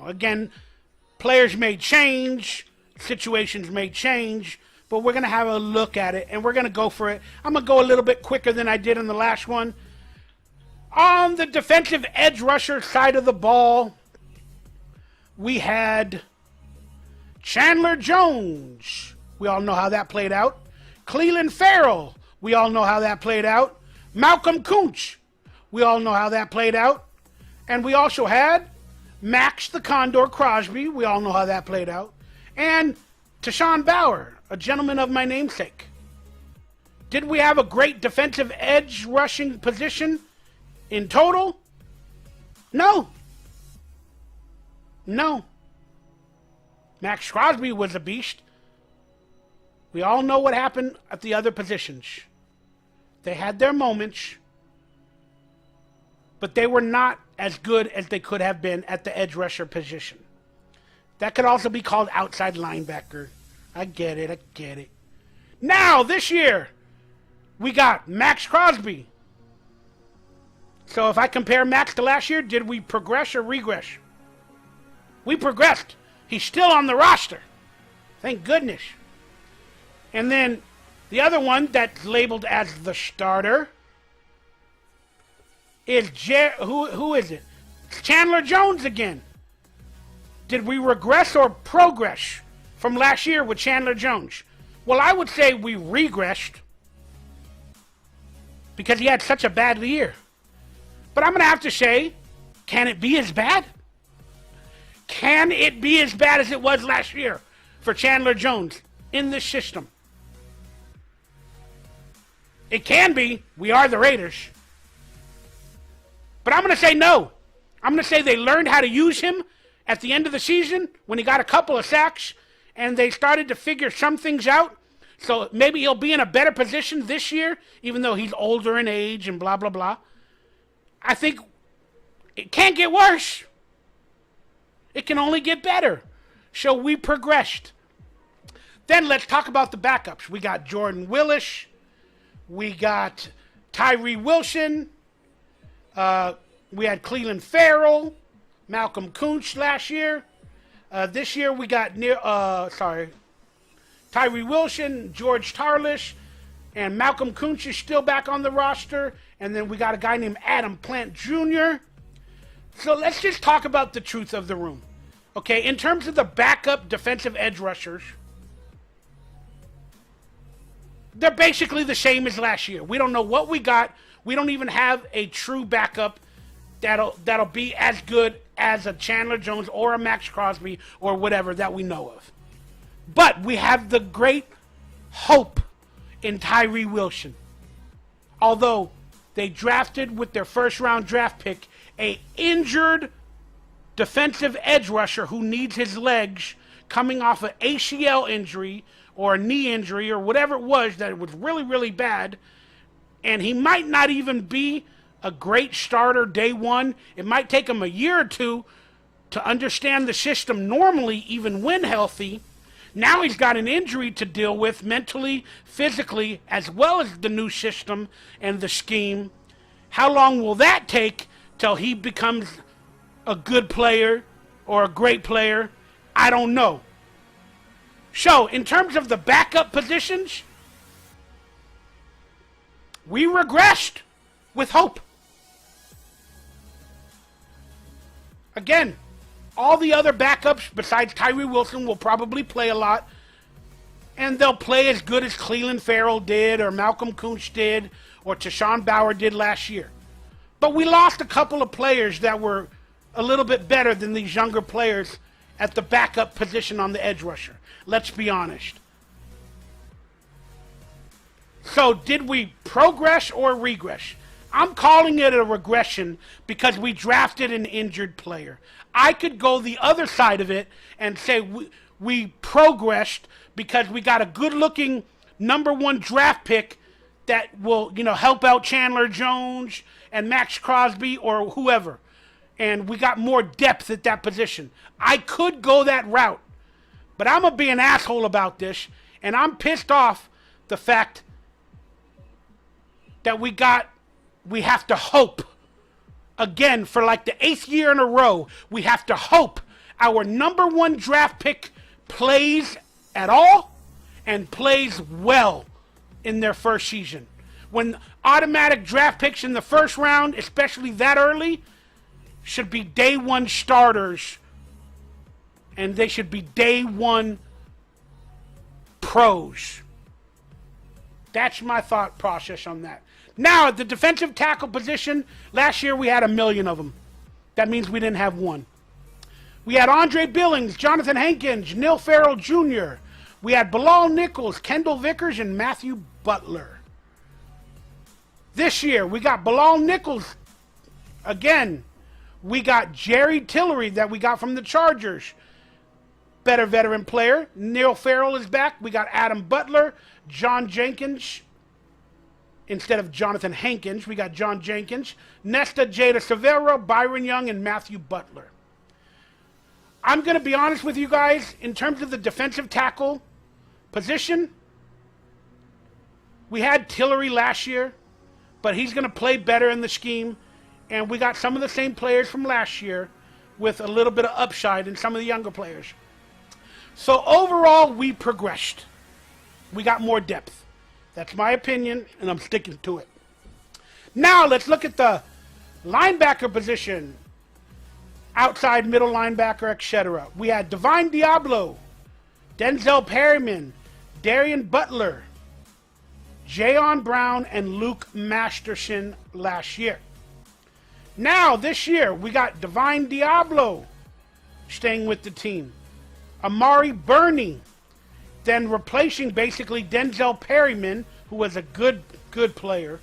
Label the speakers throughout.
Speaker 1: again, players may change, situations may change, but we're going to have a look at it, and we're going to go for it. I'm going to go a little bit quicker than I did in the last one. On the defensive edge rusher side of the ball, we had Chandler Jones. We all know how that played out. Cleveland Farrell. We all know how that played out. Malcolm Kuntz. We all know how that played out. And we also had Max the Condor Crosby. We all know how that played out. And Tashawn Bauer, a gentleman of my namesake. Did we have a great defensive edge rushing position in total? No. No. Max Crosby was a beast. We all know what happened at the other positions. They had their moments, but they were not as good as they could have been at the edge rusher position. That could also be called outside linebacker. I get it. Now, this year, we got Max Crosby. So if I compare Max to last year, did we progress or regress? We progressed. He's still on the roster. Thank goodness. And then the other one that's labeled as the starter is who is it? It's Chandler Jones again. Did we regress or progress from last year with Chandler Jones? Well, I would say we regressed because he had such a bad year. But I'm going to have to say, can it be as bad? Can it be as bad as it was last year for Chandler Jones in this system? It can be. We are the Raiders. But I'm going to say no. I'm going to say they learned how to use him at the end of the season when he got a couple of sacks and they started to figure some things out. So maybe he'll be in a better position this year, even though he's older in age and blah, blah, blah. I think it can't get worse. It can only get better. So we progressed. Then let's talk about the backups. We got Jordan Willis. We got Tyree Wilson. We had Cleveland Farrell. Malcolm Kuntz last year. This year we got Tyree Wilson, George Tarlish, and Malcolm Kuntz is still back on the roster. And then we got a guy named Adam Plant Jr. So let's just talk about the truth of the room. Okay, in terms of the backup defensive edge rushers, they're basically the same as last year. We don't know what we got. We don't even have a true backup that'll be as good as a Chandler Jones or a Max Crosby or whatever that we know of. But we have the great hope in Tyree Wilson. Although they drafted with their first-round draft pick a injured defensive edge rusher who needs his legs coming off an ACL injury or a knee injury or whatever it was that was really, really bad. And he might not even be a great starter day one. It might take him a year or two to understand the system normally, even when healthy. Now he's got an injury to deal with mentally, physically, as well as the new system and the scheme. How long will that take till he becomes a good player or a great player? I don't know. So, in terms of the backup positions, we regressed with hope. Again, all the other backups besides Tyree Wilson will probably play a lot, and they'll play as good as Cleveland Farrell did or Malcolm Kuntz did or Tashawn Bauer did last year. But we lost a couple of players that were a little bit better than these younger players at the backup position on the edge rusher. Let's be honest. So did we progress or regress? I'm calling it a regression because we drafted an injured player. I could go the other side of it and say we progressed because we got a good-looking number one draft pick that will, help out Chandler Jones and Max Crosby or whoever. And we got more depth at that position. I could go that route. But I'm going to be an asshole about this. And I'm pissed off the fact that we have to hope. Again, for like the 8th year in a row, we have to hope our number one draft pick plays at all and plays well in their first season. When automatic draft picks in the first round, especially that early, should be day one starters, and they should be day one pros. That's my thought process on that. Now, at the defensive tackle position, last year we had 1 million of them. That means we didn't have one. We had Andre Billings, Jonathan Hankins, Neil Farrell Jr. We had Bilal Nichols, Kendall Vickers, and Matthew Butler. This year, we got Bilal Nichols again. We got Jerry Tillery that we got from the Chargers. Better veteran player. Neil Farrell is back. We got Adam Butler, John Jenkins. Instead of Jonathan Hankins, we got John Jenkins, Nesta Jada Severo, Byron Young, and Matthew Butler. I'm going to be honest with you guys, in terms of the defensive tackle position, we had Tillery last year, but he's going to play better in the scheme, and we got some of the same players from last year with a little bit of upside in some of the younger players. So overall, we progressed. We got more depth. That's my opinion, and I'm sticking to it. Now, let's look at the linebacker position. Outside middle linebacker, etc. We had Divine Diablo, Denzel Perryman, Darian Butler, Jayon Brown, and Luke Masterson last year. Now, this year, we got Divine Diablo staying with the team. Amari Burney, then replacing basically Denzel Perryman, who was a good player.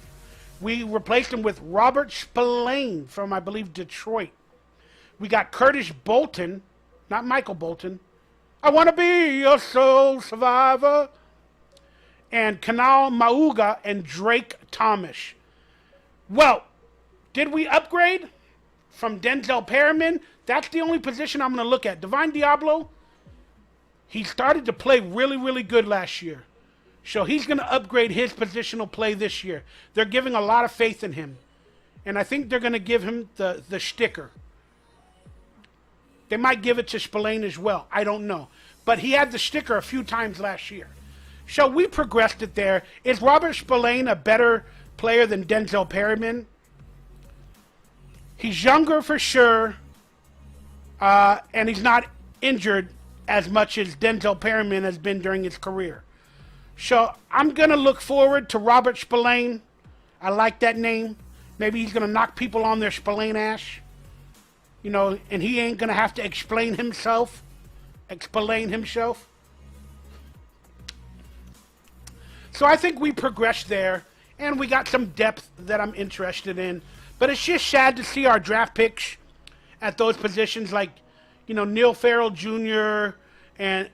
Speaker 1: We replaced him with Robert Spillane from, I believe, Detroit. We got Curtis Bolton, not Michael Bolton. I want to be your soul survivor. And Kanal Mauga and Drake Thomas. Well, did we upgrade from Denzel Perryman? That's the only position I'm going to look at. Divine Diablo, he started to play really, really good last year. So he's going to upgrade his positional play this year. They're giving a lot of faith in him. And I think they're going to give him the sticker. They might give it to Spillane as well. I don't know. But he had the sticker a few times last year. So we progressed it there. Is Robert Spillane a better player than Denzel Perryman? He's younger for sure. And he's not injured as much as Denzel Perryman has been during his career. So I'm going to look forward to Robert Spillane. I like that name. Maybe he's going to knock people on their Spillane ass. You know, and he ain't going to have to explain himself. So I think we progressed there, and we got some depth that I'm interested in. But it's just sad to see our draft picks at those positions like, you know, Neil Farrell Jr. and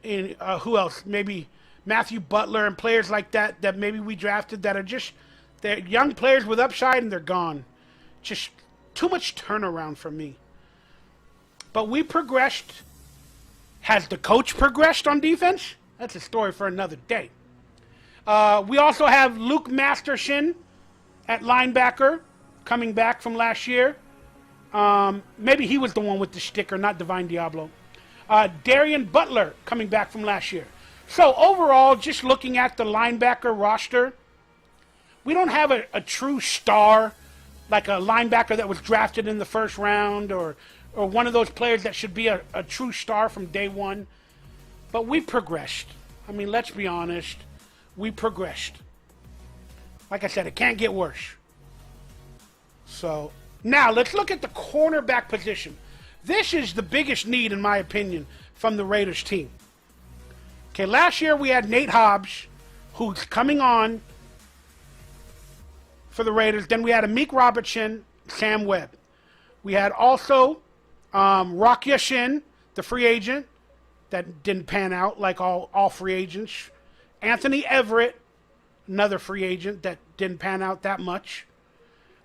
Speaker 1: who else? Maybe Matthew Butler and players like that maybe we drafted that are just, they're young players with upside and they're gone. Just too much turnaround for me. But we progressed. Has the coach progressed on defense? That's a story for another day. We also have Luke Masterson at linebacker coming back from last year. Maybe he was the one with the sticker, not Divine Diablo. Darian Butler coming back from last year. So overall, just looking at the linebacker roster, we don't have a true star, like a linebacker that was drafted in the first round or one of those players that should be a true star from day one. But we progressed. I mean, let's be honest. We progressed. Like I said, it can't get worse. So, now let's look at the cornerback position. This is the biggest need, in my opinion, from the Raiders team. Okay, last year we had Nate Hobbs, who's coming on for the Raiders. Then we had Amik Robertson, Sam Webb. We had also Rock Ya-Sin, the free agent, that didn't pan out like all free agents. Anthony Everett, another free agent that didn't pan out that much.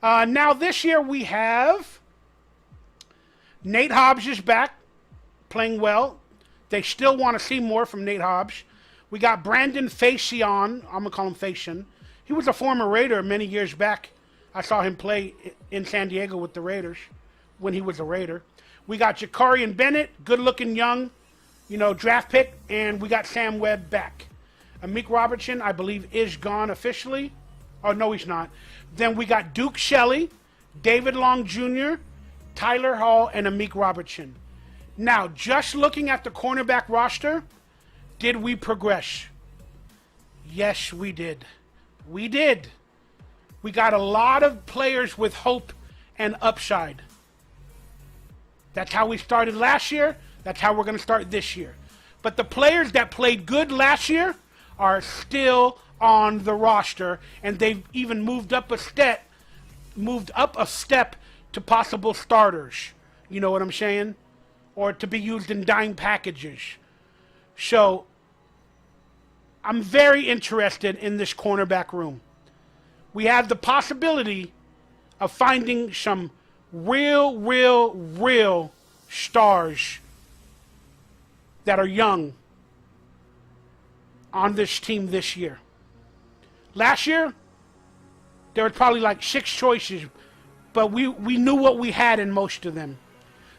Speaker 1: Now this year we have Nate Hobbs is back, playing well. They still want to see more from Nate Hobbs. We got Brandon Facion. I'm going to call him Facion. He was a former Raider many years back. I saw him play in San Diego with the Raiders when he was a Raider. We got Jakarian Bennett, good-looking young, draft pick, and we got Sam Webb back. Amik Robertson, I believe, is gone officially. Oh, no, he's not. Then we got Duke Shelley, David Long Jr., Tyler Hall, and Amik Robertson. Now, just looking at the cornerback roster, did we progress? Yes, we did. We did. We got a lot of players with hope and upside. That's how we started last year. That's how we're going to start this year. But the players that played good last year are still on the roster, and they've even moved up a step to possible starters. You know what I'm saying? Or to be used in dime packages. So I'm very interested in this cornerback room. We have the possibility of finding some real stars that are young on this team this year. Last year, there was probably like 6 choices, but we knew what we had in most of them.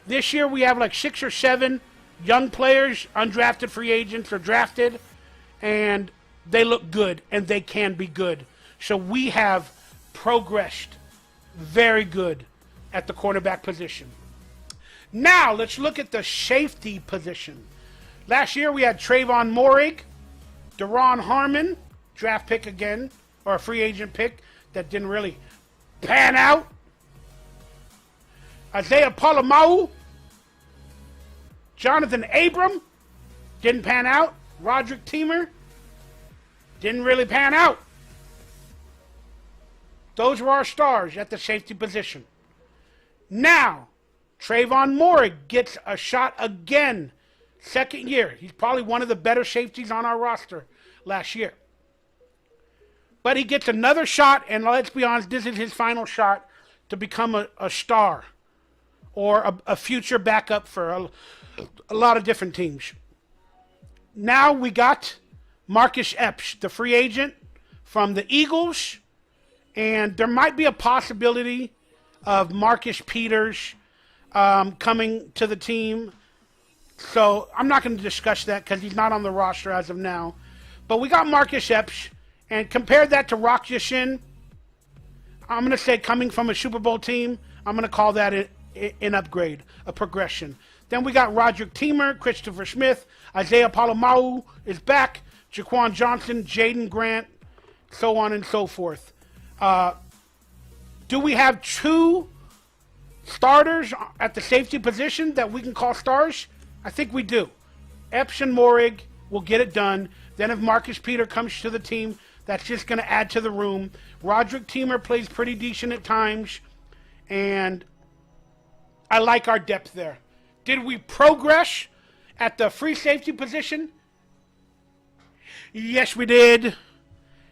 Speaker 1: This year, we have like 6 or 7 young players, undrafted free agents or drafted, and they look good, and they can be good. So we have progressed very good at the cornerback position. Now, let's look at the safety position. Last year, we had Trayvon Moehrig, Deron Harmon, draft pick again, or a free agent pick that didn't really pan out. Isaiah Polamalu, Jonathan Abram, didn't pan out. Roderick Teamer, didn't really pan out. Those were our stars at the safety position. Now, Trayvon Moehrig gets a shot again. Second year. He's probably one of the better safeties on our roster last year. But he gets another shot, and let's be honest, this is his final shot to become a star or a future backup for a lot of different teams. Now we got Marcus Epps, the free agent from the Eagles, and there might be a possibility of Marcus Peters coming to the team. So I'm not going to discuss that because he's not on the roster as of now. But we got Marcus Epps, and compared that to Rock Ya-Sin, I'm going to say coming from a Super Bowl team, I'm going to call that an upgrade, a progression. Then we got Roderick Teamer, Christopher Smith, Isaiah Polamalu is back, Jaquan Johnson, Jaden Grant, so on and so forth. Do we have 2 starters at the safety position that we can call stars? I think we do. Epps and Moehrig will get it done. Then if Marcus Peter comes to the team, that's just going to add to the room. Roderick Teamer plays pretty decent at times, and I like our depth there. Did we progress at the free safety position? Yes, we did.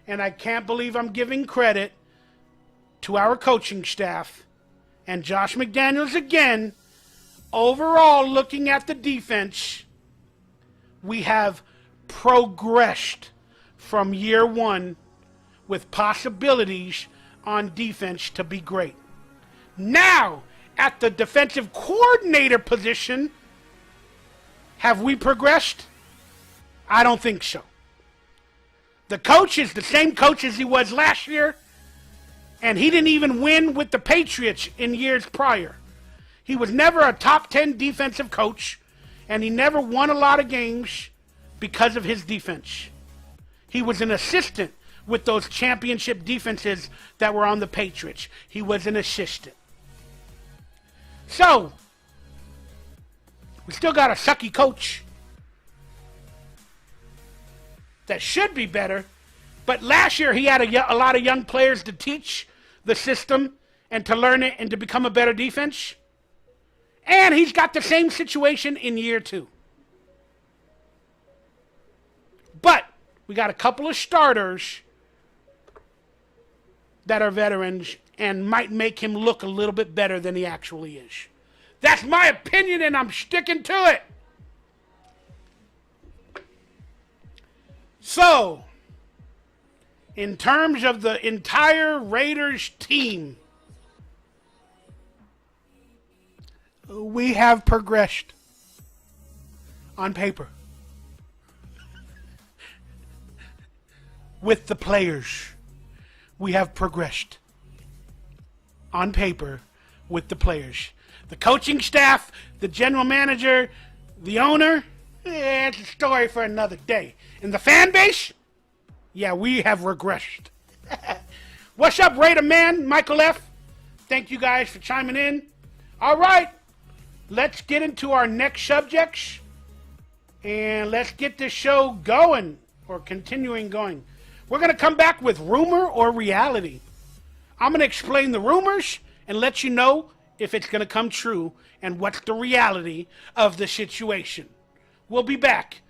Speaker 1: And I can't believe I'm giving credit to our coaching staff and Josh McDaniels again. Overall, looking at the defense, we have progressed from year one with possibilities on defense to be great. Now, at the defensive coordinator position, have we progressed? I don't think so. The coach is the same coach as he was last year, and he didn't even win with the Patriots in years prior. He was never a top 10 defensive coach, and he never won a lot of games because of his defense. He was an assistant with those championship defenses that were on the Patriots. He was an assistant. So, we still got a sucky coach that should be better, but last year he had a lot of young players to teach the system and to learn it and to become a better defense. And he's got the same situation in year 2. But we got a couple of starters that are veterans and might make him look a little bit better than he actually is. That's my opinion, and I'm sticking to it. So, in terms of the entire Raiders team, We have progressed on paper with the players. We have progressed on paper with the players. The coaching staff, the general manager, the owner, it's a story for another day. And the fan base, yeah, we have regressed. What's up, Raider Man, Michael F.? Thank you guys for chiming in. All right, let's get into our next subjects. And let's get this show going, or continuing going. We're going to come back with rumor or reality. I'm going to explain the rumors and let you know if it's going to come true and what's the reality of the situation. We'll be back